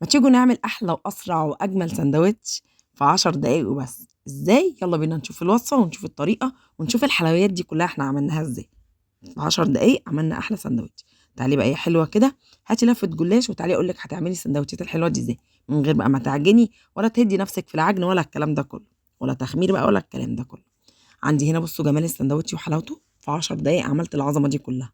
ما تيجوا نعمل أحلى وأسرع وأجمل ساندوتش في 10 دقايق وبس. إزاي؟ يلا بينا نشوف الوصفة ونشوف الطريقة ونشوف الحلويات دي كلها احنا عملناها إزاي. في 10 دقايق عملنا أحلى ساندوتش. تعالي بقى يا حلوة كده، هاتي لفة جلاش وتعالي أقول لك هتعملي السندوتشات الحلوة دي إزاي، من غير بقى ما تعجني ولا تهدي نفسك في العجن ولا الكلام ده كله، ولا تخمير بقى ولا الكلام ده كله. عندي هنا بصوا جمال السندوتش وحلاوته، في 10 دقايق عملت العظمة دي كلها.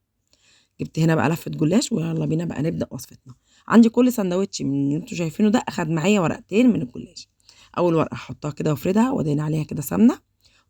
جبت هنا بقى لفة جلاش ويلا بينا بقى نبدأ وصفتنا. عندي كل سندوتش من اللي انتوا شايفينه ده أخد معايا ورقتين من الجلاش. أول ورقة أحطها كده وأفردها وأدهن عليها كده سمنة،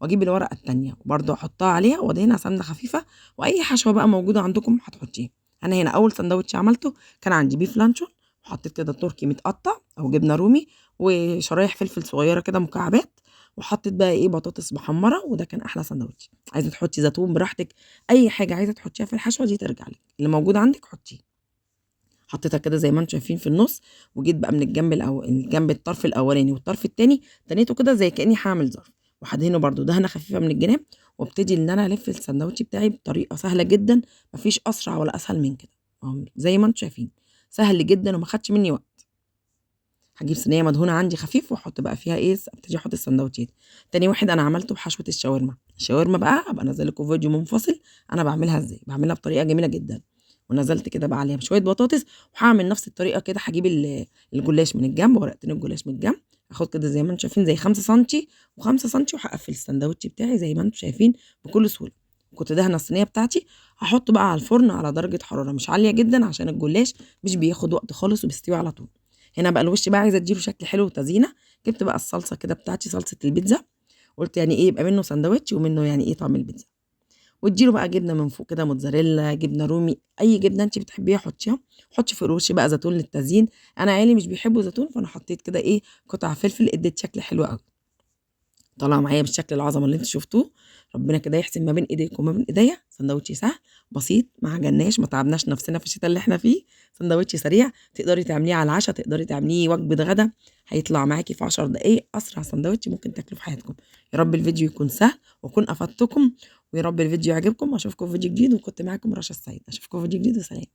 وأجيب الورقة التانية وبرضه أحطها عليها وأدهنها سمنة خفيفة، وأي حشوة بقى موجودة عندكم هتحطيها. أنا هنا أول سندوتش عملته كان عندي بيف لانشون، وحطيت كده تركي متقطع أو جبنة رومي وشرايح فلفل صغيرة كده مكعبات، وحطيت بقى إيه بطاطس محمرة، وده كان أحلى سندوتش. عايزة تحطي زيتون براحتك، أي حاجة عايزة تحطيها في الحشوة دي ترجع لك، اللي موجود عندك حطيه. حطيتها كده زي ما انتم شايفين في النص، وجيت بقى من الجنب الطرف الاولاني والطرف التاني تنيته كده زي كاني هعمل ظرف، وهدهنه برده دهنه خفيفه من الجناب، وابتدي ان انا الف السندوتش بتاعي بطريقه سهله جدا. مفيش اسرع ولا اسهل من كده، زي ما انتم شايفين سهل جدا وما خدش مني وقت. هجيب صينيه مدهونه عندي خفيف واحط بقى فيها ايه، ابتدي احط السندوتشات. تاني واحد انا عملته بحشوه الشاورما بقى ابقى انزل لكم فيديو منفصل انا بعملها ازاي، بعملها بطريقه جميله جدا. ونزلت كده بقى عليها بشويه بطاطس، وهعمل نفس الطريقه كده. هجيب الجلاش من الجنب، ورقتين الجلاش من الجنب، اخد كده زي ما انتم شايفين زي 5 سنتي و5 سنتي، وهقفل السندوتش بتاعي زي ما انتم شايفين بكل سهوله. كنت دهنه الصينيه بتاعتي، هحطه بقى على الفرن على درجه حراره مش عاليه جدا عشان الجلاش مش بياخد وقت خالص وبيستوي على طول. هنا بقى الوش بقى عايزه اديله شكل حلو وتزيينه. جبت بقى الصلصه كده بتاعتي، صلصه البيتزا، قلت يعني ايه يبقى منه سندوتش ومنه يعني ايه طعم البيتزا. واديله بقى جبنه من فوق كده، موتزاريلا، جبنه رومي، اي جبنه انت بتحبيها حطيها. حطي في الوش بقى زيتون للتزيين، انا عيالي مش بيحبوا زيتون فانا حطيت كده ايه قطع فلفل، ادت شكل حلو قوي. طلع معايا بالشكل العظمه اللي انتوا شفتوه. ربنا كده يحسن ما بين ايديكم وما بين ايديا. سندوتش سهل بسيط، ما عجلناش ما تعبناش نفسنا في الشتاء اللي احنا فيه. سندوتش سريع تقدري تعمليه على العشاء، تقدري تعمليه وجبه غدا، هيطلع معاكي في 10 دقايق اسرع سندوتش ممكن تاكلوه في حياتكم. يا رب الفيديو يكون سهل واكون افدتكم، ويا رب الفيديو يعجبكم. اشوفكم في فيديو جديد، وكنت معاكم رشا السيد. اشوفكم في فيديو جديد وسلام.